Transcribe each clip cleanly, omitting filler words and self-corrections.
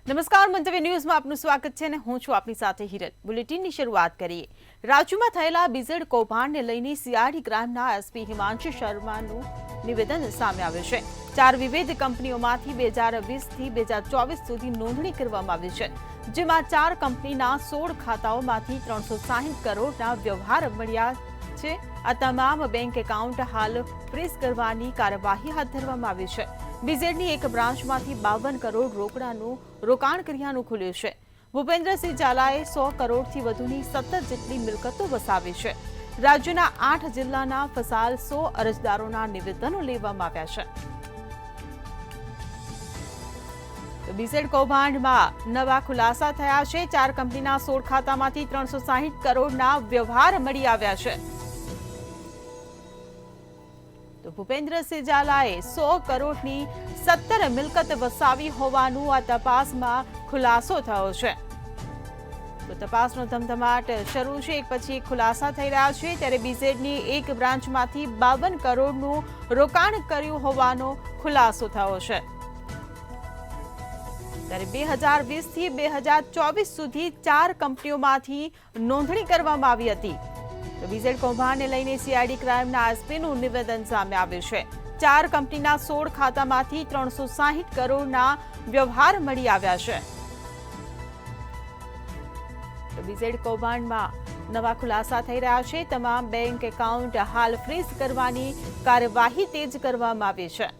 નમસ્કાર, મંતવ્ય ન્યૂઝમાં આપનું સ્વાગત છે અને હું છું આપની સાથે હિરલ। બુલેટિનની શરૂઆત કરીએ। રાજ્યમાં થયેલા બીઝેડ કૌભાંડને લઈને સીઆઈડી ક્રાઇમના એસપી હિમાંશુ શર્માનું નિવેદન સામે આવ્યું છે। 4 વિવિધ કંપનીઓમાંથી 2020થી 2024 સુધી નોંધણી કરવામાં આવી છે, જેમાં 4 કંપનીના 16 ખાતાઓમાંથી 360 કરોડના વ્યવહાર મળ્યા છે। આ તમામ બેંક એકાઉન્ટ હાલ ફ્રીઝ કરવાની કાર્યવાહી હાથ ધરવામાં આવી છે। બીઝેડની એક બ્રાન્ચમાંથી 52 કરોડ રોકડાનું રોકાણ કર્યાનું ખુલ્યું છે। ભૂપેન્દ્રસિંહ ઝાલાએ 100 કરોડથી વધુની 17 જેટલી મિલકતો વસાવી છે। રાજ્યના 8 જિલ્લાના ફસાયેલ 100 અરજદારોના નિવેદનો લેવામાં આવ્યા છે। બીઝેડ કૌભાંડમાં નવા ખુલાસા થયા છે। 4 કંપનીના 16 ખાતામાંથી 360 કરોડના વ્યવહાર મળી આવ્યા છે। તો ભૂપેન્દ્રસિંહ ઝાલાએ 100 કરોડની 17 મિલકત વસાવી હોવાનું આ તપાસમાં ખુલાસો થયો છે। તો તપાસનો ધમધમાટ શરૂ છે। એક પછી એક ખુલાસા થઈ રહ્યા છે। ત્યારે બીઝેડની એક બ્રાન્ચમાંથી 52 કરોડનું રોકાણ કર્યું હોવાનો ખુલાસો થયો છે। ત્યારે 2020થી 2024 સુધી 4 કંપનીઓમાંથી નોંધણી કરવામાં આવી હતી। તો બીઝેડ કૌભાંડને લઈને સીઆઈડી ક્રાઇમના એસપીનું નિવેદન સામે આવ્યું છે। 4 કંપનીના 16 ખાતામાંથી 360 કરોડના વ્યવહાર મળી આવ્યા છે। તો બીઝેડ કૌભાંડમાં નવા ખુલાસા થઈ રહ્યા છે। તમામ બેંક એકાઉન્ટ હાલ ફ્રીઝ કરવાની કાર્યવાહી તેજ કરવામાં આવી છે।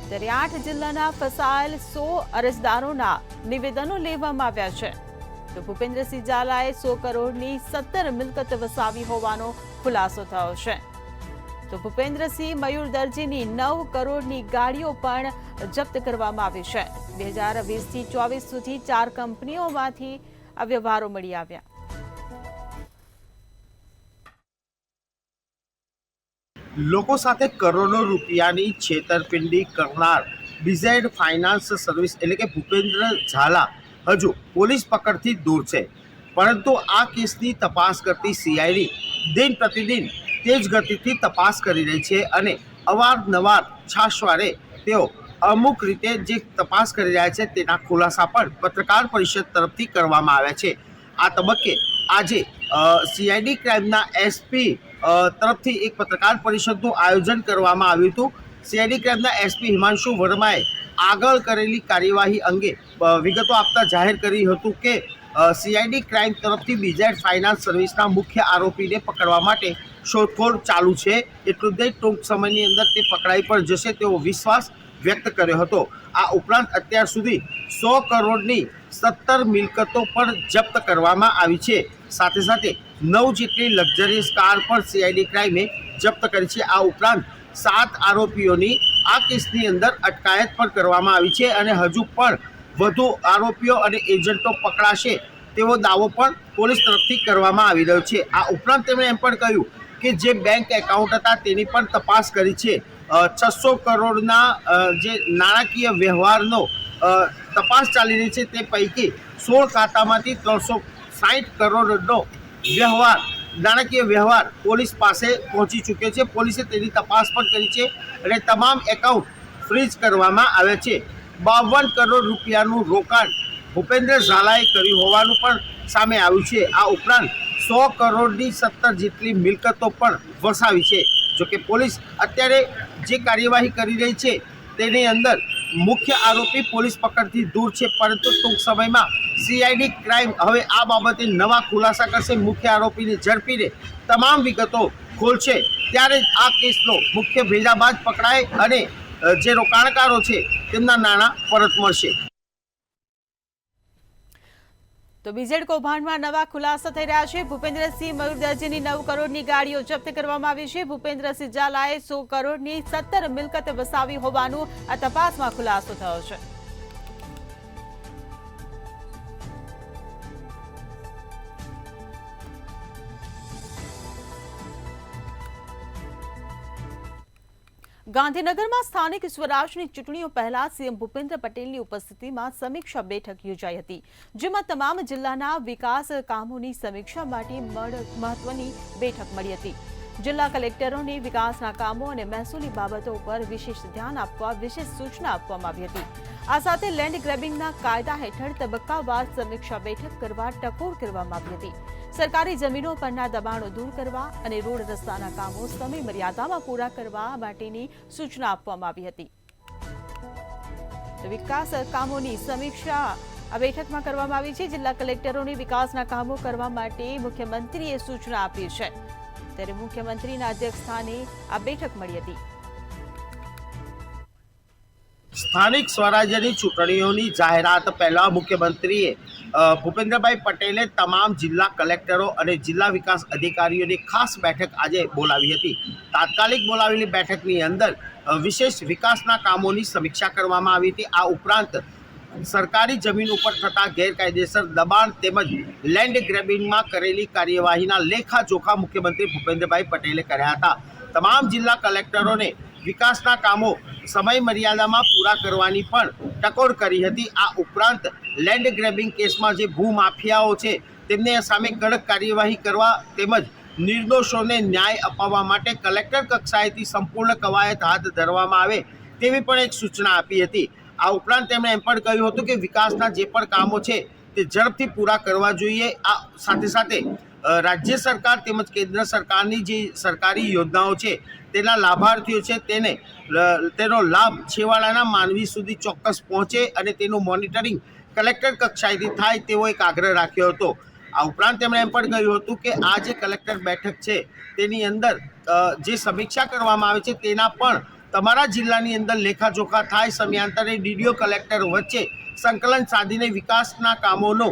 ત્યારે 8 જિલ્લાના ફસાયેલ 100 અરજદારોના નિવેદનો લેવામાં આવ્યા છે। તો ભૂપેન્દ્રસિંહ ઝાલાએ 100 કરોડની 17 મિલકત વસાવી હોવાનો ખુલાસો થયો છે। તો ભૂપેન્દ્રસિંહ મયુર દરજીની 9 કરોડની ગાડીઓ પણ જપ્ત કરવામાં આવી છે। 2020થી 24 સુધી 4 કંપનીઓમાંથી આ વ્યવહારો મળી આવ્યા। લોકો સાથે કરોડો રૂપિયાની છેતરપિંડી કરનાર બીઝેડ ફાઇનાન્સ સર્વિસ એટલે કે ભૂપેન્દ્ર ઝાલા હજુ પોલીસ પકડથી દૂર છે, પરંતુ આ કેસની તપાસ કરતી સીઆઈડી દિન પ્રતિદિન તેજ ગતિથી તપાસ કરી રહી છે અને અવારનવાર છાશવારે તેઓ અમુક રીતે જે તપાસ કરી રહ્યા છે તેના ખુલાસા પણ પત્રકાર પરિષદ તરફથી કરવામાં આવ્યા છે। આ તબક્કે આજે સીઆઈડી ક્રાઇમના એસપી તરફથી એક પત્રકાર પરિષદનું આયોજન કરવામાં આવ્યું હતું। સીઆઈડી ક્રાઇમના એસપી હિમાંશુ વર્માએ આગળ કરેલી કાર્યવાહી અંગે વિગતો આપતા જાહેર કર્યું હતું કે સીઆઈડી ક્રાઇમ તરફથી બીઝેડ ફાઇનાન્સ સર્વિસના મુખ્ય આરોપીને પકડવા માટે શોધખોળ ચાલુ છે। એટલું જ નહીં, ટૂંક સમયની અંદર તે પકડાઈ પણ જશે તેવો વિશ્વાસ વ્યક્ત કર્યો હતો। આ ઉપરાંત અત્યાર સુધી 100 કરોડની 17 મિલકતો પણ જપ્ત કરવામાં આવી છે। સાથે સાથે 9 જેટલી લક્ઝરિયસ કાર પણ સીઆઈડી ક્રાઇમે જપ્ત કરી છે। આ ઉપરાંત 7 આરોપીઓની આ કેસની અંદર અટકાયત પણ કરવામાં આવી છે અને હજુ પણ વધુ આરોપીઓ અને એજન્ટો પકડાશે તેવો દાવો પણ પોલીસ તરફથી કરવામાં આવી રહ્યો છે। આ ઉપરાંત તેમણે એમ પણ કહ્યું કે જે બેંક એકાઉન્ટ હતા તેની પણ તપાસ કરી છે। 600 કરોડના જે નાણાકીય વ્યવહારનો તપાસ ચાલી રહી છે, તે પૈકી 16 ખાતામાંથી 360 કરોડનો વ્યવહાર નાણાકીય વ્યવહાર પોલીસ પાસે પહોંચી ચૂક્યો છે। પોલીસે તેની તપાસ પણ કરી છે અને તમામ એકાઉન્ટ ફ્રીઝ કરવામાં આવ્યા છે। 52 કરોડ રૂપિયાનું રોકાણ ભૂપેન્દ્ર ઝાલાએ કર્યું હોવાનું પણ સામે આવ્યું છે। આ ઉપરાંત 100 કરોડની 17 જેટલી મિલકતો પણ વસાવી છે। જોકે પોલીસ અત્યારે જે કાર્યવાહી કરી રહી છે તેની અંદર મુખ્ય આરોપી પોલીસ પકડથી દૂર છે, પરંતુ ટૂંક સમયમાં સીઆઈડી ક્રાઇમ હવે આ બાબતે નવા ખુલાસા કરશે, મુખ્ય આરોપીને ઝડપીને તમામ વિગતો ખોલશે। ત્યારે જ આ કેસનો મુખ્ય ભેજાબાજ પકડાય અને જે રોકાણકારો છે તેમના નાણાં પરત મળશે। તો બીઝેડ કૌભાંડમાં નવા ખુલાસા થઈ રહ્યા છે। ભૂપેન્દ્રસિંહ મયુર દરજીની 9 કરોડની ગાડીઓ જપ્ત કરવામાં આવી છે। ભૂપેન્દ્રસિંહ ઝાલાએ 100 કરોડની 17 મિલકત વસાવી હોવાનું આ તપાસમાં ખુલાસો થયો છે। ગાંધીનગરમાં સ્થાનિક સ્વરાજની ચૂંટણીઓ પહેલા સીએમ ભૂપેન્દ્ર પટેલની ઉપસ્થિતિમાં સમીક્ષા બેઠક યોજાઈ હતી, જેમાં તમામ જિલ્લાના વિકાસ કામોની સમીક્ષા માટે મહત્વની બેઠક મળી હતી। જિલ્લા કલેક્ટરોને વિકાસના કામો અને મહેસૂલી બાબતો પર વિશેષ ધ્યાન આપવા વિશેષ સૂચના આપવામાં આવી હતી. આ સાથે લેન્ડ ગ્રેબિંગના કાયદા હેઠળ તબક્કાવાર સમીક્ષા બેઠક કરવા ટકોર કરવામાં આવી હતી. સરકારી જમીનો પરના દબાણો દૂર કરવા અને રોડ રસ્તાના કામો સમય મર્યાદામાં પૂરા કરવા માટેની સૂચના આપવામાં આવી હતી. વિકાસ કામોની સમીક્ષા આ બેઠકમાં કરવામાં આવી છે. જિલ્લા કલેક્ટરોને વિકાસના કામો કરવા માટે મુખ્યમંત્રીએ સૂચના આપી છે. ત્યારે મુખ્યમંત્રીના અધ્યક્ષસ્થાને આ બેઠક મળી હતી. સ્થાનિક સ્વરાજ્યની ચૂંટણીઓની જાહેરાત પહેલા મુખ્યમંત્રીએ ભૂપેન્દ્રભાઈ પટેલે તમામ જિલ્લા કલેક્ટરો અને જિલ્લા વિકાસ અધિકારીઓની ખાસ બેઠક આજે બોલાવી હતી. તાત્કાલિક બોલાવેલી બેઠકની અંદર વિશેષ વિકાસના કામોની સમીક્ષા કરવામાં આવી હતી. આ ઉપરાંત સરકારી જમીન ઉપર થતા ગેરકાયદેસર દબાણ તેમજ લેન્ડ ગ્રેબિંગમાં કરેલી કાર્યવાહીના લેખાજોખા મુખ્યમંત્રી ભૂપેન્દ્રભાઈ પટેલે કર્યા હતા. તમામ જિલ્લા કલેક્ટરોને વિકાસના કામો સમય મર્યાદામાં પૂરા કરવાની પણ ટકોર કરી હતી. આ ઉપરાંત લેન્ડ ગ્રેબિંગ કેસમાં જે ભૂમાફિયાઓ છે તેમને સામે કડક કાર્યવાહી કરવા તેમજ નિર્દોષોને ન્યાય અપાવવા માટે કલેક્ટર કક્ષાએથી સંપૂર્ણ કવાયત હાથ ધરવામાં આવે તેવી પણ એક સૂચના આપી હતી. આ ઉપરાંત તેમણે એમ પણ કહ્યું હતું કે વિકાસના જે પણ કામો છે તે ઝડપથી પૂરા કરવા જોઈએ. આ સાથે સાથે રાજ્ય સરકાર તેમજ કેન્દ્ર સરકારની જે સરકારી યોજનાઓ છે તેના લાભાર્થીઓ છે તેનો લાભ છેવાડાના માનવી સુધી ચોક્કસ પહોંચે અને તેનું મોનિટરિંગ કલેક્ટર કક્ષાએથી થાય તેવો એક આગ્રહ રાખ્યો હતો. આ ઉપરાંત તેમણે એમ પણ કહ્યું હતું કે આ જે કલેક્ટર બેઠક છે તેની અંદર જે સમીક્ષા કરવામાં આવે છે તેના પણ તમારા જિલ્લાની અંદર લેખાજોખા થાય, સમયાંતરે ડીડીઓ કલેક્ટર વચ્ચે સંકલન સાધીને વિકાસના કામોનો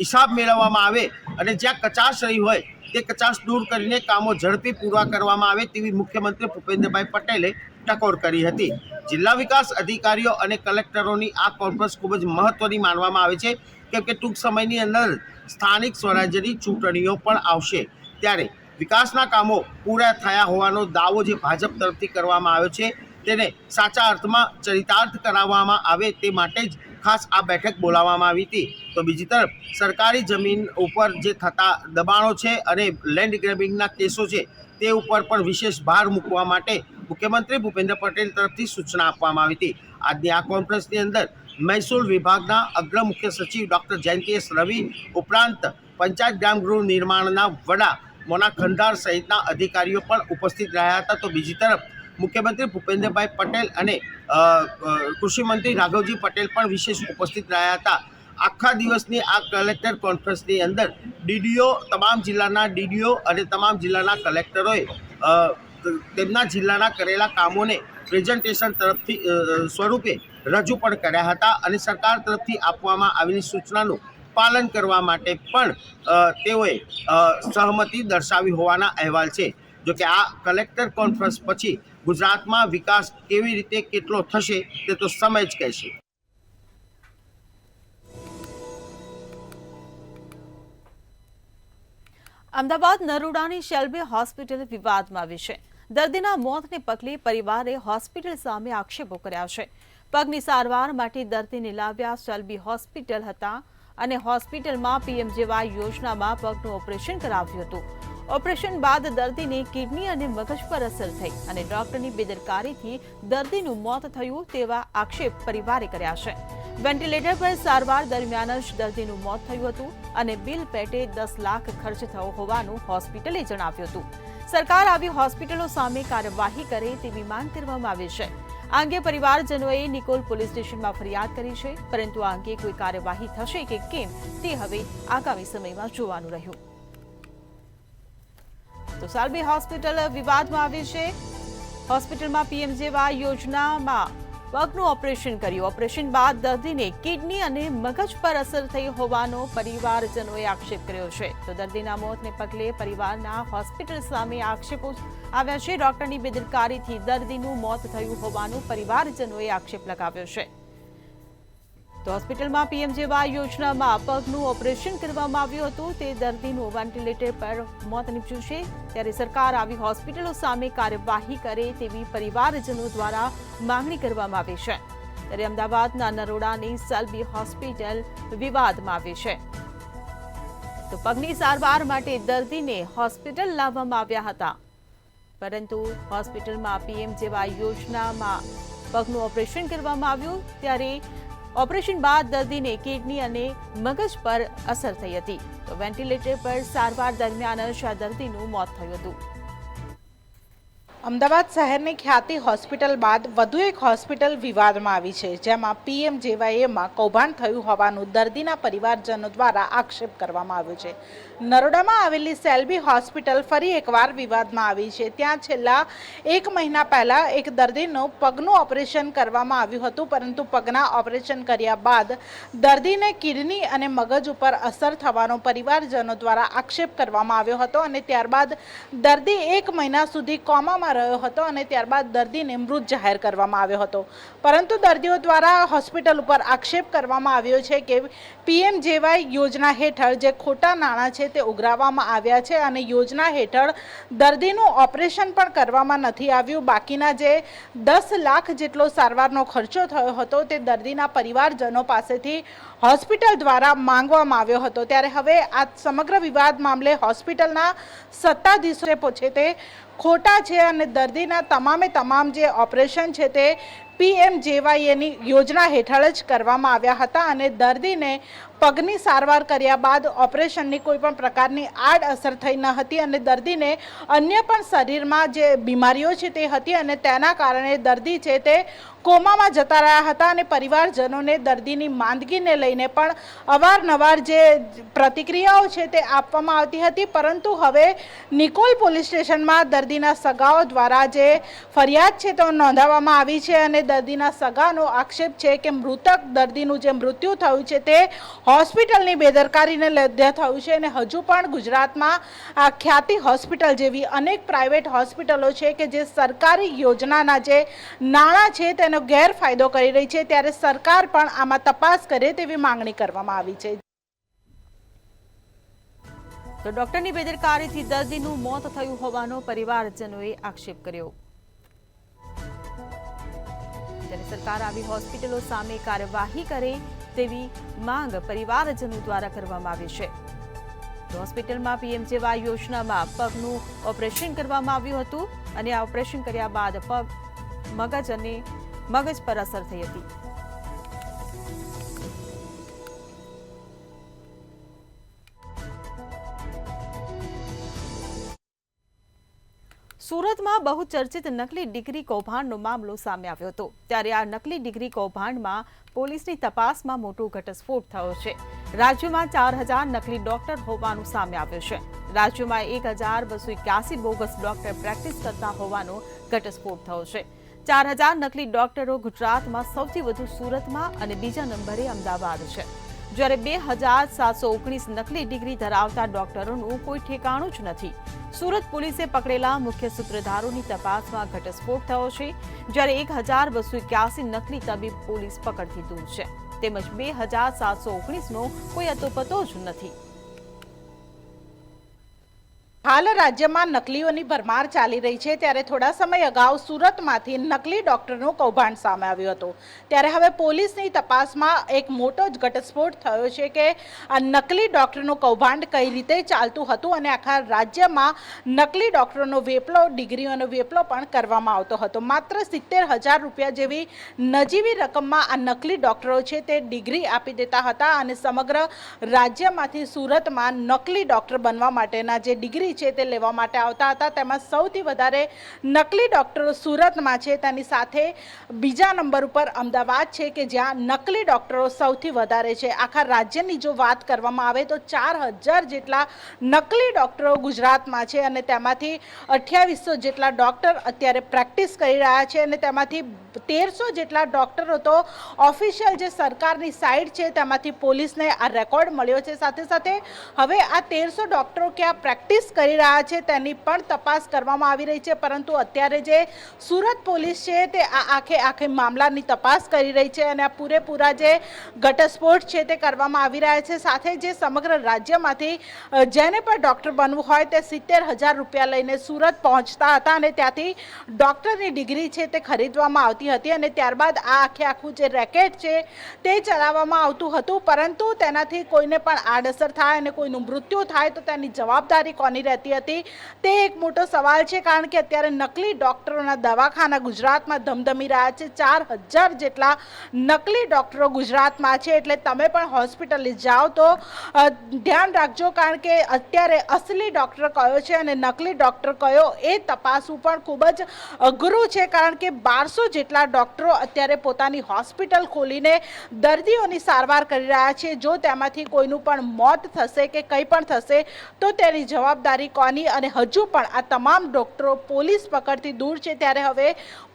હિસાબ મેળવવામાં આવે અને જ્યાં કચાશ રહી હોય તે કચાશ દૂર કરીને કામો ઝડપી પૂરા કરવામાં આવે તેવી મુખ્યમંત્રી ભૂપેન્દ્રભાઈ પટેલે ટકોર કરી હતી. જિલ્લા વિકાસ અધિકારીઓ અને કલેક્ટરોની આ કોન્ફરન્સ ખૂબ જ મહત્વની માનવામાં આવે છે કેમ કે ટૂંક સમયની અંદર સ્થાનિક સ્વરાજ્યની ચૂંટણીઓ પણ આવશે. ત્યારે વિકાસના કામો પૂરા થયા હોવાનો દાવો જે ભાજપ તરફથી કરવામાં આવ્યો છે તેને સાચા અર્થમાં ચરિતાર્થ કરાવવામાં આવે તે માટે જ ખાસ આ બેઠક બોલાવવામાં આવી હતી. તો બીજી તરફ સરકારી જમીન ઉપર જે થતા દબાણો છે અને લેન્ડ ગ્રેબિંગના કેસો છે તે ઉપર પણ વિશેષ ભાર મૂકવા માટે મુખ્યમંત્રી ભૂપેન્દ્ર પટેલ તરફથી સૂચના આપવામાં આવી હતી. આજની આ કોન્ફરન્સની અંદર મહેસૂલ વિભાગના અગ્ર મુખ્ય સચિવ ડૉક્ટર જયંતિ એસ રવિ ઉપરાંત પંચાયત ગ્રામ ગૃહ નિર્માણના વડા મોના ખંડાર સહિતના અધિકારીઓ પણ ઉપસ્થિત રહ્યા હતા. તો બીજી તરફ મુખ્યમંત્રી ભૂપેન્દ્રભાઈ પટેલ અને કૃષિમંત્રી રાઘવજી પટેલ પણ વિશેષ ઉપસ્થિત રહ્યા હતા. આખા દિવસની આ કલેક્ટર કોન્ફરન્સની અંદર ડીડીઓ તમામ જિલ્લાના ડીડીઓ અને તમામ જિલ્લાના કલેક્ટરોએ તેમના જિલ્લાના કરેલા કામોને પ્રેઝન્ટેશન તરફથી સ્વરૂપે રજૂ પણ કર્યા હતા અને સરકાર તરફથી આપવામાં આવેલી સૂચનાનું પાલન કરવા માટે પણ તેઓએ સહમતિ દર્શાવી હોવાના અહેવાલ છે. જોકે આ કલેક્ટર કોન્ફરન્સ પછી ગુજરાતમાં વિકાસ કેવી રીતે કેટલો થશે તે તો સમય જ કહેશે. અમદાવાદ નરોડાની શેલ્બી હોસ્પિટલ વિવાદમાં આવી છે. દર્દીના મોતને પગલે પરિવારે હોસ્પિટલ સામે આક્ષેપો કર્યા છે. પગની સારવાર માટે દર્દીને લાવ્યા શેલ્બી હોસ્પિટલ હતા અને હોસ્પિટલમાં પીએમજેવાય યોજનામાં પગનું ઓપરેશન કરાવ્યું હતું. ઓપરેશન બાદ દર્દીને કિડની અને મગજ પર અસર થઈ અને ડોક્ટરની બેદરકારીથી દર્દીનું મોત થયું તેવા આક્ષેપ પરિવારે કર્યા છે. વેન્ટિલેટર પર સારવાર દરમિયાન જ દર્દીનું મોત થયું હતું અને બિલ પેટે 10 લાખ ખર્ચ થયો હોવાનું હોસ્પિટલે જણાવ્યું હતું. સરકાર આવી હોસ્પિટલો સામે કાર્યવાહી કરે તેવી માંગ કરવામાં આવી છે. આ અંગે પરિવારજનોએ નિકોલ પોલીસ સ્ટેશનમાં ફરિયાદ કરી છે, પરંતુ આ અંગે કોઈ કાર્યવાહી થશે કે કેમ તે હવે આગામી સમયમાં જોવાનું રહ્યું. તો શેલ્બી હોસ્પિટલ વિવાદમાં આવી છે. હોસ્પિટલમાં પીએમજેવાય યોજનામાં પગનું ઓપરેશન કર્યું. ઓપરેશન બાદ દર્દીને કિડની અને મગજ પર અસર થઈ હોવાનો પરિવારજનોએ આક્ષેપ કર્યો છે. તો દર્દીના મોતને પગલે પરિવારના હોસ્પિટલ સામે આક્ષેપો આવ્યા છે. ડોક્ટરની બેદરકારીથી દર્દીનું મોત થયું હોવાનો પરિવારજનોએ આક્ષેપ લગાવ્યો છે. તો હોસ્પિટલમાં પીએમજેવાય યોજનામાં પગનું ઓપરેશન કરવામાં આવ્યું હતું. તે દર્દીનું વેન્ટિલેટર પર મોત નીપજ્યું છે. ત્યારે સરકાર આવી હોસ્પિટલો સામે કાર્યવાહી કરે તેવી પરિવારજનો દ્વારા માંગણી કરવામાં આવી છે. ત્યારે અમદાવાદના નરોડાની શેલ્બી હોસ્પિટલ વિવાદમાં આવી છે. તો પગની સારવાર માટે દર્દીને હોસ્પિટલ લાવવામાં આવ્યા હતા, પરંતુ હોસ્પિટલમાં પીએમજેવાય યોજનામાં પગનું ઓપરેશન કરવામાં આવ્યું, ત્યારે ઓપરેશન બાદ દર્દીને કિડની અને મગજ પર અસર થઈ હતી. તો વેન્ટિલેટર પર સારવાર દરમિયાન જ આ દર્દીનું મોત થયું હતું. અમદાવાદ શહેરની ખ્યાતિ હોસ્પિટલ બાદ વધુ એક હોસ્પિટલ વિવાદમાં આવી છે, જેમાં પીએમજેવાયમાં કૌભાંડ થયું હોવાનું દર્દીના પરિવારજનો દ્વારા આક્ષેપ કરવામાં આવ્યો છે. નરોડામાં આવેલી સેલ્બી હોસ્પિટલ ફરી એકવાર વિવાદમાં આવી છે. ત્યાં છેલ્લા 1 મહિના પહેલા એક દર્દીનું પગનું ઓપરેશન કરવામાં આવ્યું હતું, પરંતુ પગના ઓપરેશન કર્યા બાદ દર્દીને કિડની અને મગજ ઉપર અસર થવાનો પરિવારજનો દ્વારા આક્ષેપ કરવામાં આવ્યો હતો અને ત્યારબાદ દર્દી 1 મહિના સુધી કોમામાં રહ્યો હતો અને ત્યારબાદ દર્દીને મૃત જાહેર કરવામાં આવ્યો હતો. પરંતુ દર્દીઓ દ્વારા હોસ્પિટલ ઉપર આક્ષેપ કરવામાં આવ્યો છે કે પીએમજેવાય યોજના હેઠળ જે ખોટા નાણાં છે તે ઉઘરાવવામાં આવ્યા છે અને યોજના હેઠળ દર્દીનું ઓપરેશન પણ કરવામાં નથી આવ્યું. બાકીના જે 10 લાખ જેટલો સારવારનો ખર્ચો થયો હતો તે દર્દીના પરિવારજનો પાસેથી હોસ્પિટલ દ્વારા માંગવામાં આવ્યો હતો. ત્યારે હવે આ સમગ્ર વિવાદ મામલે હોસ્પિટલના સત્તાધીશો છે તે ખોટા છે અને દર્દીના તમામ જે ઓપરેશન છે તે પીએમજેવાયની યોજના હેઠળ જ કરવામાં આવ્યા હતા અને દર્દીને પગની સારવાર કર્યા બાદ ઓપરેશનની કોઈ પણ પ્રકારની આડઅસર થઈ ન હતી અને દર્દીને અન્ય પણ શરીરમાં જે બીમારીઓ છે તે હતી અને તેના કારણે દર્દી છે તે કોમામાં જતા રહ્યા હતા અને પરિવારજનોને દર્દીની માંદગીને લઈને પણ અવારનવાર જે પ્રતિક્રિયાઓ છે તે આપવામાં આવતી હતી. પરંતુ હવે નિકોલ પોલીસ સ્ટેશનમાં દર્દીના સગાઓ દ્વારા જે ફરિયાદ છે તે નોંધાવવામાં આવી છે અને દર્દીના સગાનો આક્ષેપ છે કે મૃતક દર્દીનું જે મૃત્યુ થયું છે તે હોસ્પિટલની બેદરકારીને લીધે થયું છે અને હજુ પણ ગુજરાતમાં આ ખ્યાતિ હોસ્પિટલ જેવી અનેક પ્રાઇવેટ હોસ્પિટલો છે કે જે સરકારી યોજનાના જે નાણાં છે તેનો ગેરફાયદો કરી રહી છે, ત્યારે સરકાર પણ આમાં તપાસ કરે તેવી માંગણી કરવામાં આવી છે. તો ડોક્ટરની બેદરકારીથી દર્દીનું મોત થયું હોવાનો પરિવારજનોએ આક્ષેપ કર્યો. ત્યારે સરકાર આવી હોસ્પિટલો સામે કાર્યવાહી કરે તેવી માંગ પરિવારજનો દ્વારા કરવામાં આવી છે. હોસ્પિટલમાં પીએમજેવાય યોજનામાં પગનું ઓપરેશન કરવામાં આવ્યું હતું અને આ ઓપરેશન કર્યા બાદ પગ, મગજ અને મગજ પર અસર થઈ હતી. સુરતમાં બહુ ચર્ચિત નકલી ડિગ્રી કૌભાંડનો મામલો સામે આવ્યો હતો. ત્યારે આ નકલી ડિગ્રી કૌભાંડમાં પોલીસની તપાસમાં મોટો ઘટસ્ફોટ થયો છે. રાજ્યમાં 4000 નકલી ડોક્ટર હોવાનું સામે આવ્યું છે. રાજ્યમાં 1281 બોગસ ડોક્ટર પ્રેક્ટિસ કરતા હોવાનો ઘટસ્ફોટ થયો છે. 4000 નકલી ડોક્ટરો ગુજરાતમાં સૌથી વધુ સુરતમાં અને બીજા નંબરે અમદાવાદ છે, જ્યારે 2719 નકલી ડિગ્રી ધરાવતા ડોક્ટરોનું કોઈ ઠેકાણું જ નથી. સુરત પોલીસે પકડેલા મુખ્ય સૂત્રધારોની તપાસમાં ઘટસ્ફોટ થયો છે, જ્યારે 1281 નકલી તબીબ પોલીસ પકડથી દૂર છે, તેમજ 2719નો કોઈ અતોપતો જ નથી. હાલ રાજ્યમાં નકલીઓની ભરમાર ચાલી રહી છે, ત્યારે થોડા સમય અગાઉ સુરતમાંથી નકલી ડોક્ટરનું કૌભાંડ સામે આવ્યું હતું. ત્યારે હવે પોલીસની તપાસમાં એક મોટો જ ઘટસ્ફોટ થયો છે કે આ નકલી ડોક્ટરનું કૌભાંડ કઈ રીતે ચાલતું હતું અને આખા રાજ્યમાં નકલી ડોક્ટરોનો વેપલો, ડિગ્રીઓનો વેપલો પણ કરવામાં આવતો હતો. માત્ર 70,000 રૂપિયા જેવી નજીવી રકમમાં આ નકલી ડોક્ટરો છે તે ડિગ્રી આપી દેતા હતા અને સમગ્ર રાજ્યમાંથી સુરતમાં નકલી ડોક્ટર બનવા માટેના જે ડિગ્રી છે તે લેવા માટે આવતા હતા. તેમાં સૌથી વધારે નકલી ડોક્ટરો સુરતમાં છે, તેની સાથે બીજા નંબર ઉપર અમદાવાદ છે કે જ્યાં નકલી ડોક્ટરો સૌથી વધારે છે. આખા રાજ્યની જો વાત કરવામાં આવે તો 4000 જેટલા નકલી ડોક્ટરો ગુજરાતમાં છે અને તેમાંથી 2800 જેટલા ડોક્ટર અત્યારે પ્રેક્ટિસ કરી રહ્યા છે અને તેમાંથી 1300 જેટલા ડોક્ટરો તો ઓફિશિયલ જે સરકારની સાઇટ છે તેમાંથી પોલીસને આ રેકોર્ડ મળ્યો છે. સાથે સાથે હવે આ 1300 ડોક્ટરો ક્યાં પ્રેક્ટિસ કરી રહ્યા છે તેની પણ તપાસ કરવામાં આવી રહી છે. પરંતુ અત્યારે જે સુરત પોલીસ છે તે આ આખે મામલાની તપાસ કરી રહી છે અને આ પૂરેપૂરા જે ઘટસ્ફોટ છે તે કરવામાં આવી રહ્યા છે. સાથે જે સમગ્ર રાજ્યમાંથી જેને પણ ડોક્ટર બનવું હોય તે 70,000 રૂપિયા લઈને સુરત પહોંચતા હતા અને ત્યાંથી ડોક્ટરની ડિગ્રી છે તે ખરીદવામાં આવતી આવતી હતી અને ત્યારબાદ આ આખું જે રેકેટ છે તે ચલાવવામાં આવતું હતું, પરંતુ તેનાથી કોઈને પણ આડઅસર થાય અને કોઈનું મૃત્યુ થાય તો તેની જવાબદારી કોની રહેતી હતી તે એક મોટો સવાલ છે. કારણ કે અત્યારે નકલી ડૉક્ટરોના દવાખાના ગુજરાતમાં ધમધમી રહ્યા છે. 4000 જેટલા નકલી ડૉક્ટરો ગુજરાતમાં છે. એટલે તમે પણ હોસ્પિટલે જાઓ તો ધ્યાન રાખજો, કારણ કે અત્યારે અસલી ડૉક્ટર કયો છે અને નકલી ડૉક્ટર કયો એ તપાસવું પણ ખૂબ જ અઘરું છે. કારણ કે 1200 જેટલા ડૉક્ટરો અત્યારે પોતાની હોસ્પિટલ ખોલીને દર્દીઓની સારવાર કરી રહ્યા છે. જો તેમાંથી કોઈનું પણ મોત થશે કે કંઈ પણ થશે તો તેની જવાબદારી કોની? અને હજુ પણ આ તમામ ડૉક્ટરો પોલીસ પકડથી દૂર છે. ત્યારે હવે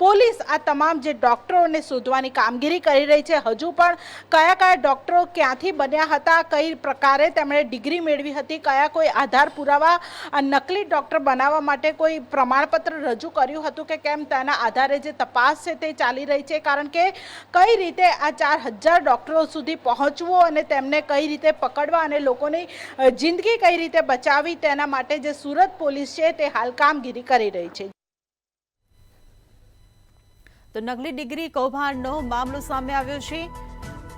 પોલીસ આ તમામ જે ડૉક્ટરોને શોધવાની કામગીરી કરી રહી છે. હજુ પણ કયા ડૉક્ટરો ક્યાંથી બન્યા હતા, કઈ પ્રકારે તેમણે ડિગ્રી મેળવી હતી, કયા કોઈ આધાર પુરાવા આ નકલી ડૉક્ટર બનાવવા માટે કોઈ પ્રમાણપત્ર રજૂ કર્યું હતું કે કેમ, તેના આધારે જે તપાસ છે તે ચાલી રહી છે. કારણ કે કઈ રીતે આ 4000 ડૉક્ટરો સુધી પહોંચવું અને તેમને કઈ રીતે પકડવા અને લોકોની જિંદગી કઈ રીતે બચાવવી તેના માટે જે સુરત પોલીસ છે તે હાલ કામગીરી કરી રહી છે. તો નકલી ડિગ્રી કૌભાંડનો મામલો સામે આવ્યો છે,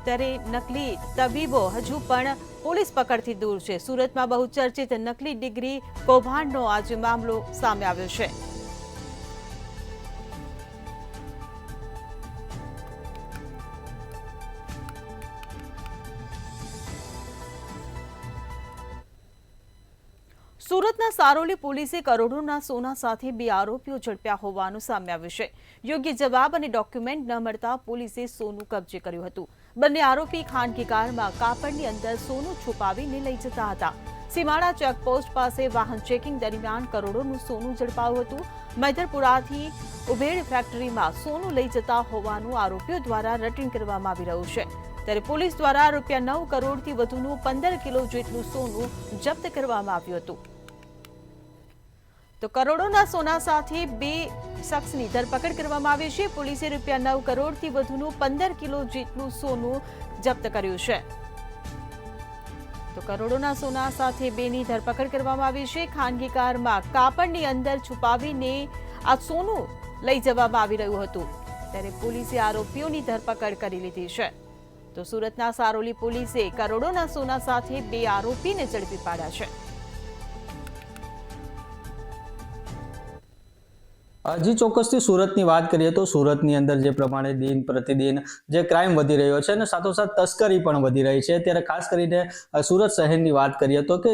ત્યારે નકલી તબીબો હજુ પણ પોલીસ પકડથી દૂર છે. સુરતમાં બહુ ચર્ચિત નકલી ડિગ્રી કૌભાંડનો આજે મામલો સામે આવ્યો છે. સુરતના સારોલી પોલીસે કરોડોના સોના સાથે 2 આરોપીઓ ઝડપ્યા હોવાનું સામે આવ્યું છે. યોગ્ય જવાબ અને ડોક્યુમેન્ટ ન મળતા પોલીસે સોનું કબજે કર્યું હતું. બંને આરોપી ખાનગી કારમાં કાપડની અંદર સોનું છુપાવીને લઈ જતા હતા. સીમાડા ચેકપોસ્ટ પાસે વાહન ચેકિંગ દરમિયાન કરોડોનું સોનું ઝડપાયું હતું. મૈદરપુરાથી ઉભેડ ફેક્ટરીમાં સોનું લઈ જતા હોવાનું આરોપીઓ દ્વારા રટિંગ કરવામાં આવી રહ્યું છે. ત્યારે પોલીસ દ્વારા ₹9 કરોડથી વધુનું 15 કિલો જેટલું સોનું જપ્ત કરવામાં આવ્યું હતું. તો કરોડોના સોના સાથે 2 શખ્સની ધરપકડ કરવામાં આવી છે. પોલીસે ₹9 કરોડથી વધુનું 15 કિલો જેટલું સોનું જપ્ત કર્યું છે. તો કરોડોના સોના સાથે 2ની ધરપકડ કરવામાં આવી છે. ખાનગી કારમાં કાપડની અંદર છુપાવીને આ સોનું લઈ જવામાં આવી રહ્યું હતું. ત્યારે પોલીસે આરોપીઓની ધરપકડ કરી લીધી છે. તો સુરતના સારોલી પોલીસે કરોડોના સોના સાથે 2 આરોપીને ઝડપી પાડ્યા છે. હજી ચોક્કસથી સુરતની વાત કરીએ તો સુરતની અંદર જે પ્રમાણે દિન પ્રતિદિન જે ક્રાઇમ વધી રહ્યો છે અને સાથોસાથ તસ્કરી પણ વધી રહી છે, ત્યારે ખાસ કરીને સુરત શહેરની વાત કરીએ તો કે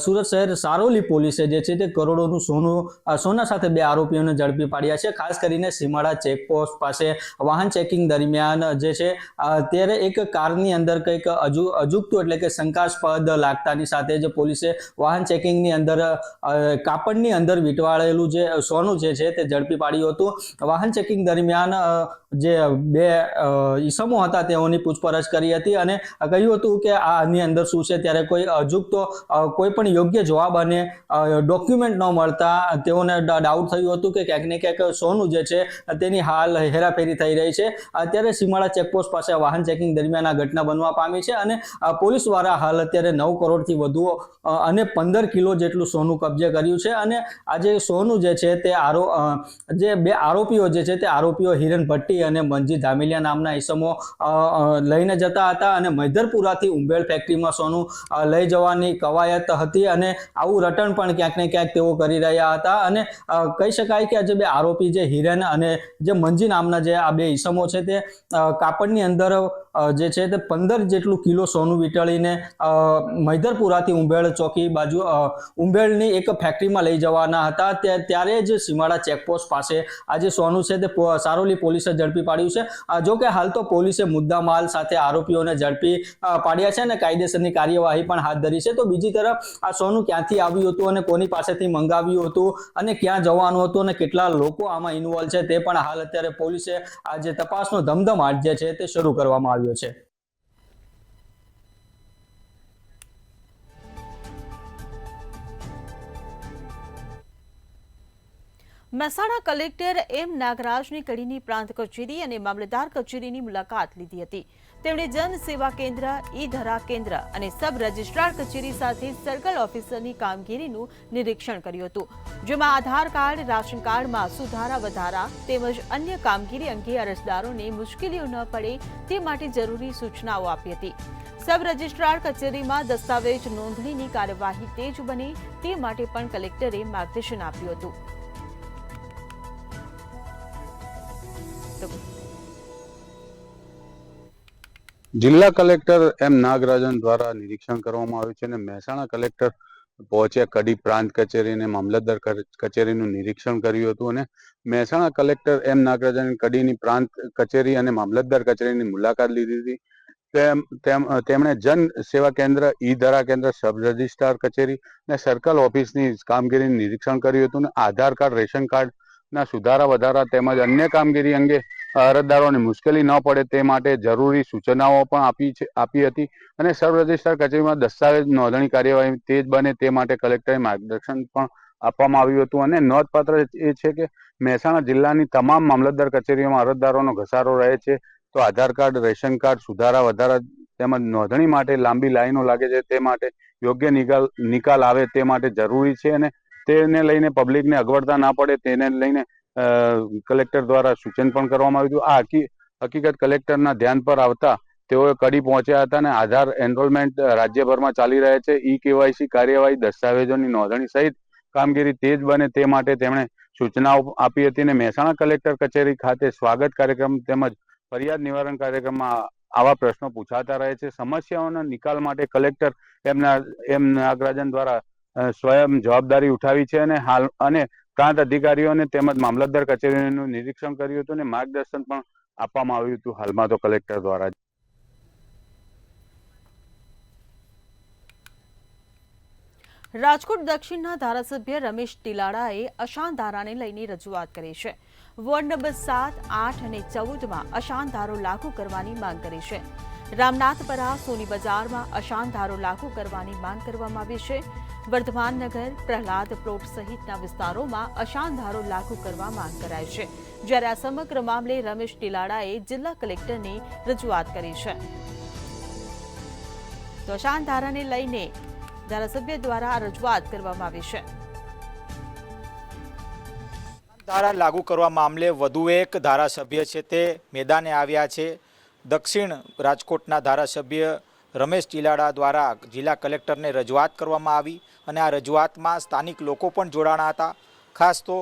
સુરત શહેર સારોલી પોલીસે જે છે તે કરોડોનું સોના સાથે 2 આરોપીઓને ઝડપી પાડ્યા છે. ખાસ કરીને સીમાડા ચેકપોસ્ટ પાસે વાહન ચેકિંગ દરમિયાન જે છે ત્યારે એક કારની અંદર કંઈક અજુગતું એટલે કે શંકાસ્પદ લાગતાની સાથે જ પોલીસે વાહન ચેકિંગની અંદર કાપડની અંદર વીંટવાળેલું જે સોનું જે છે તે ઝડપી પાડ્યું હતું. વાહન ચેકિંગ દરમિયાન જે 2 ઈસમો હતા તેઓની પૂછપરછ કરી હતી અને કહ્યું હતું કે આની અંદર શું છે. ત્યારે કોઈ અજુગતો કોઈ પણ યોગ્ય જવાબ અને ડોક્યુમેન્ટ ન મળતા તેઓને ડાઉટ થયું હતું કે ક્યાંક ને ક્યાંક સોનું જે છે તેની હાલ હેરાફેરી થઈ રહી છે. અત્યારે સીમાડા ચેકપોસ્ટ પાસે વાહન ચેકિંગ દરમિયાન આ ઘટના બનવા પામી છે અને પોલીસ દ્વારા હાલ અત્યારે 9 કરોડથી વધુ અને 15 કિલો જેટલું સોનું કબજે કર્યું છે. અને આ જે સોનું જે છે તે જે 2 આરોપીઓ જે છે તે આરોપીઓ હિરેન ભટ્ટી અને મંજી ધામેલિયા નામના ઈસમો લઈને જતા હતા અને મૈદરપુરાથી ઉંબેડ ફેક્ટરીમાં સોનું લઈ જવાની કવાયત હતી અને આવું રટણ પણ ક્યાંક ને ક્યાંક તેઓ કરી રહ્યા હતા. અને કહી શકાય કે આ જે 2 આરોપી જે હિરેન અને જે મંજી નામના જે આ 2 ઈસમો છે તે કાપડની અંદર જે છે તે 15 જેટલું કિલો સોનું વીંટળીને મૈદરપુરાથી ઉંબેડ ચોકી બાજુ ઉંબેડની એક ફેક્ટરીમાં લઈ જવાના હતા. ત્યારે જ સીમાડા ચેકપોસ્ટ પાસે આ જે સોનું છે તે સારોલી પોલીસે ઝડપી પાડ્યું છે. જો કે હાલ તો પોલીસે મુદ્દામાલ સાથે આરોપીઓને ઝડપી પાડ્યા છે અને કાયદેસરની કાર્યવાહી પણ હાથ ધરી છે. તો બીજી તરફ આ સોનું ક્યાંથી આવ્યું હતું અને કોની પાસેથી મંગાવ્યું હતું અને ક્યાં જવાનું હતું અને કેટલા લોકો આમાં ઇન્વોલ્વ છે તે પણ હાલ અત્યારે પોલીસે આ જે તપાસનો ધમધમાટ જે છે તે શરૂ કરવામાં આવ્યો છે. મહેસાણા કલેક્ટર એમ નાગરાજની કડીની પ્રાંત કચેરી અને મામલતદાર કચેરીની મુલાકાત લીધી હતી. તેમણે જન સેવા કેન્દ્ર, ઈ ધરા કેન્દ્ર અને સબ રજિસ્ટ્રાર કચેરી સાથે સર્કલ ઓફિસરની કામગીરીનું નિરીક્ષણ કર્યું હતું, જેમાં આધાર કાર્ડ, રાશન કાર્ડમાં સુધારા વધારા તેમજ અન્ય કામગીરી અંગે અરજદારોને મુશ્કેલીઓ ન પડે તે માટે જરૂરી સૂચનાઓ આપી હતી. સબ રજિસ્ટ્રાર કચેરીમાં દસ્તાવેજ નોંધણીની કાર્યવાહી તેજ બને તે માટે પણ કલેક્ટરે માર્ગદર્શન આપ્યું હતું. જિલ્લા કલેક્ટર એમ નાગરાજન દ્વારા નિરીક્ષણ કરવામાં આવ્યું છે અને મહેસાણા કલેક્ટર પહોંચ્યા કડી પ્રાંત કચેરી અને મામલતદાર કચેરીનું નિરીક્ષણ કર્યું હતું અને મહેસાણા કલેક્ટર એમ નાગરાજન કડીની પ્રાંત કચેરી અને મામલતદાર કચેરીની મુલાકાત લીધી હતી. તેમણે જન સેવા કેન્દ્ર, ઈ ધરા કેન્દ્ર, સબ રજિસ્ટ્રાર કચેરી અને સર્કલ ઓફિસની કામગીરીનું નિરીક્ષણ કર્યું હતું અને આધાર કાર્ડ, રેશન કાર્ડના સુધારા વધારા તેમજ અન્ય કામગીરી અંગે અરજદારોને મુશ્કેલી ન પડે તે માટે જરૂરી સૂચનાઓ પણ આપી હતી અને સબ રજિસ્ટ્રાર કચેરીમાં દસ્તાવેજ નોંધણી કાર્યવાહી તેજ બને તે માટે કલેક્ટરે માર્ગદર્શન પણ આપવામાં આવ્યું હતું અને નોંધપાત્ર એ છે કે મહેસાણા જિલ્લાની તમામ મામલતદાર કચેરીઓમાં અરજદારોનો ઘસારો રહે છે, તો આધાર કાર્ડ, રેશન કાર્ડ સુધારા વધારા તેમજ નોંધણી માટે લાંબી લાઈનો લાગે છે, તે માટે યોગ્ય નિકાલ આવે તે માટે જરૂરી છે અને તેને લઈને પબ્લિકને અગવડતા ના પડે તેને લઈને કલેક્ટર દ્વારા સૂચન પણ કરવામાં આવ્યું હતું. આ હકીકત કલેક્ટરના ધ્યાન પર આવતા તેઓએ કડી પહોંચ્યા હતા અને આધાર એનરોલમેન્ટ રાજ્યભરમાં ચાલી રહ્યા છે. ઈ કેવાયસી કાર્યવાહી, દસ્તાવેજોની નોંધણી સહિત કામગીરી તેજ બને તે માટે તેમણે સૂચનાઓ આપી હતી અને મહેસાણા કલેક્ટર કચેરી ખાતે સ્વાગત કાર્યક્રમ તેમજ ફરિયાદ નિવારણ કાર્યક્રમમાં આવા પ્રશ્નો પૂછાતા રહે છે. સમસ્યાઓના નિકાલ માટે કલેક્ટર એમ નાગરાજન દ્વારા સ્વયં જવાબદારી ઉઠાવી છે અને પ્રાંત અધિકારીઓને તેમજ મામલતદાર કચેરીનું નિરીક્ષણ કર્યું હતું અને માર્ગદર્શન પણ આપવામાં આવ્યું હતું હાલમાં તો કલેક્ટર દ્વારા. રાજકોટ દક્ષિણના ધારાસભ્ય રમેશ તિલાડાએ અશાંત ધારાને લઈને રજૂઆત કરી છે. વોર્ડ નંબર 7, 8 અને 14માં અશાંત ધારો લાગુ કરવાની માંગ કરી છે. રામનાથપરા, સોની બજારમાં અશાંત ધારો લાગુ કરવાની માંગ કરવામાં આવી છે. વર્ધમાન નગર, પ્રહલાદ પ્લોટ સહિતના વિસ્તારોમાં અશાંત ધારો લાગુ કરવા માંગ કરાઈ છે. જ્યારે આ સમગ્ર મામલે રમેશ તિલાડાએ જિલ્લા કલેક્ટરને રજૂઆત કરી છે. તો અશાંત ધારાને લઈને ધારાસભ્ય દ્વારા રજૂઆત કરવામાં આવી છે. ધારા લાગુ કરવા મામલે વધુ એક ધારાસભ્ય છે તે મેદાને આવ્યા છે. દક્ષિણ રાજકોટના ધારાસભ્ય રમેશ તિલાડા દ્વારા જિલ્લા કલેક્ટરને રજૂઆત કરવામાં આવી અને આ રજૂઆતમાં સ્થાનિક લોકો પણ જોડાણા હતા. ખાસ તો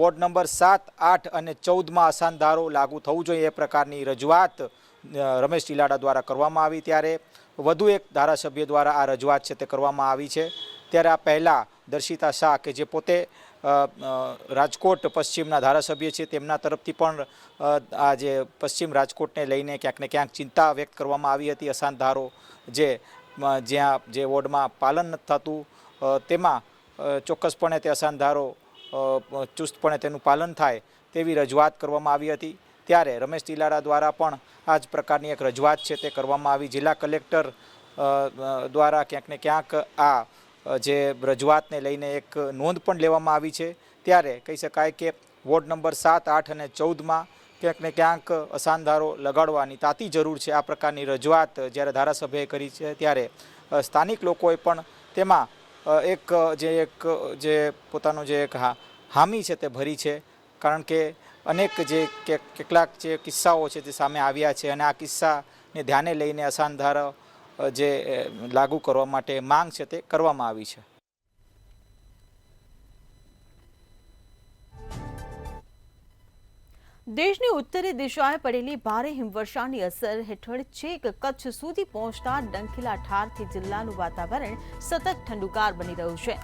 વોર્ડ નંબર 7, 8 અને 14માં અશાંત ધારો લાગુ થવું જોઈએ એ પ્રકારની રજૂઆત રમેશ તિલાડા દ્વારા કરવામાં આવી. ત્યારે વધુ એક ધારાસભ્ય દ્વારા આ રજૂઆત છે તે કરવામાં આવી છે. ત્યારે આ પહેલાં દર્શિતા શાહ કે જે પોતે રાજકોટ પશ્ચિમના ધારાસભ્ય છે તેમના તરફથી પણ આ જે પશ્ચિમ રાજકોટને લઈને ક્યાંક ને ક્યાંક ચિંતા વ્યક્ત કરવામાં આવી હતી. અશાંત ધારો જ્યાં જે વોર્ડમાં પાલન નથી થતું તેમાં ચોક્કસપણે તે અશાંત ધારો ચુસ્તપણે તેનું પાલન થાય તેવી રજૂઆત કરવામાં આવી હતી. ત્યારે રમેશ તિલાડા દ્વારા પણ આ જ પ્રકારની એક રજૂઆત છે તે કરવામાં આવી. જિલ્લા કલેક્ટર દ્વારા ક્યાંક ને ક્યાંક આ જે રજૂઆતને લઈને એક નોંધ પણ લેવામાં આવી છે. ત્યારે કહી શકાય કે વોર્ડ નંબર 7, 8 અને 14માં ક્યાંક ને ક્યાંક અશાંત ધારો લગાડવાની તાતી જરૂર છે. આ પ્રકારની રજૂઆત જ્યારે ધારાસભ્યએ કરી છે ત્યારે સ્થાનિક લોકોએ પણ તેમાં જે પોતાનો જે એક હામી છે તે ભરી છે. કારણ કે અનેક કેટલાક જે કિસ્સાઓ છે તે સામે આવ્યા છે અને આ કિસ્સાને ધ્યાને લઈને અશાંત ધારા જે લાગુ કરવા માટે માંગ છે તે કરવામાં આવી છે. દેશની ઉત્તરી દિશાએ પડેલી ભારે હિમવર્ષાની અસર હેઠળ છેક કચ્છ સુધી પહોંચતા ડંખીલા ઠારથી જિલ્લાનું વાતાવરણ સતત ઠંડુગાર બની રહ્યું છે.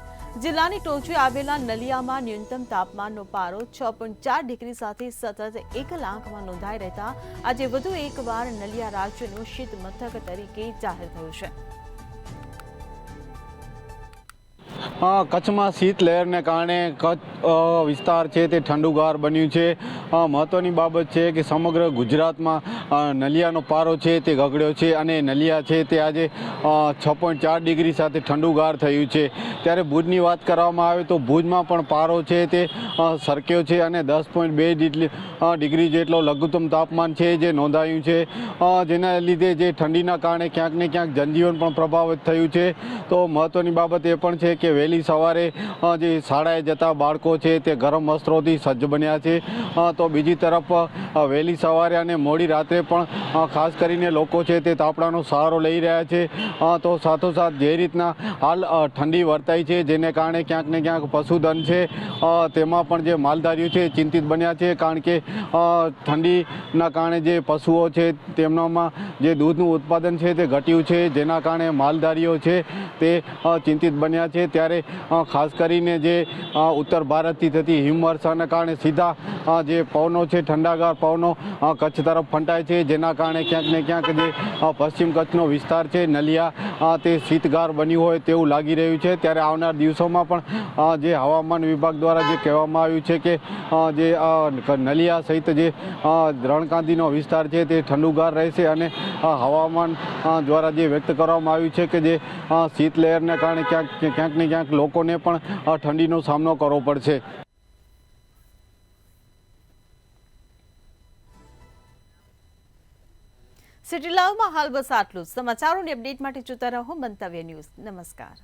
જિલ્લાની ટોચે આવેલા નલિયામાં ન્યૂનતમ તાપમાનનો પારો 6.4 ડિગ્રી સાથે સતત 1 આંકમાં નોંધાઈ રહેતા આજે વધુ એકવાર નલિયા રાજ્યનું શીત મથક તરીકે જાહેર થયું છે. કચ્છમાં શીત લહેરને કારણે કચ્છ વિસ્તાર છે તે ઠંડુગાર બન્યું છે. મહત્ત્વની બાબત છે કે સમગ્ર ગુજરાતમાં નલિયાનો પારો છે તે ગગડ્યો છે અને નલિયા છે તે આજે 6.4 ડિગ્રી સાથે ઠંડુગાર થયું છે. ત્યારે ભુજની વાત કરવામાં આવે તો ભુજમાં પણ પારો છે તે સરક્યો છે અને 10.2 ડિગ્રી જેટલો લઘુત્તમ તાપમાન છે જે નોંધાયું છે. જેના લીધે જે ઠંડીના કારણે ક્યાંક ને ક્યાંક જનજીવન પણ પ્રભાવિત થયું છે. તો મહત્ત્વની બાબત એ પણ છે કે વહેલી સવારે જે શાળાએ જતા બાળકો છે તે ગરમ વસ્ત્રોથી સજ્જ બન્યા છે. તો બીજી તરફ વહેલી સવારે અને મોડી રાત્રે પણ ખાસ કરીને લોકો છે તે તાપણાનો સહારો લઈ રહ્યા છે. તો સાથોસાથ જે રીતના હાલ ઠંડી વર્તાય છે જેને કારણે ક્યાંક ને ક્યાંક પશુધન છે તેમાં પણ જે માલધારીઓ છે ચિંતિત બન્યા છે. કારણ કે ઠંડીના કારણે જે પશુઓ છે તેમનામાં જે દૂધનું ઉત્પાદન છે તે ઘટ્યું છે જેના કારણે માલધારીઓ છે તે ચિંતિત બન્યા છે. ત્યારે ખાસ કરીને જે ઉત્તર ભારતથી થતી હિમવર્ષાના કારણે સીધા જે પવનો છે ઠંડાગાર પવનો કચ્છ તરફ ફંટાય છે જેના કારણે ક્યાંક ને ક્યાંક જે પશ્ચિમ કચ્છનો વિસ્તાર છે નલિયા તે શીતગાર બન્યું હોય તેવું લાગી રહ્યું છે. ત્યારે આવનાર દિવસોમાં પણ જે હવામાન વિભાગ દ્વારા જે કહેવામાં આવ્યું છે કે જે નલિયા સહિત જે રણકાંધીનો વિસ્તાર છે તે ઠંડુગાર રહેશે અને હવામાન દ્વારા જે વ્યક્ત કરવામાં આવ્યું છે કે જે શીત લહેરને કારણે ક્યાંક ને ક્યાંક લોકોને પણ ઠંડીનો સામનો કરવો પડશે. સિટી લાઈવમાં હાલ બસ આટલું જ. સમાચારોની અપડેટ માટે જોતા રહો મંતવ્ય ન્યૂઝ. નમસ્કાર.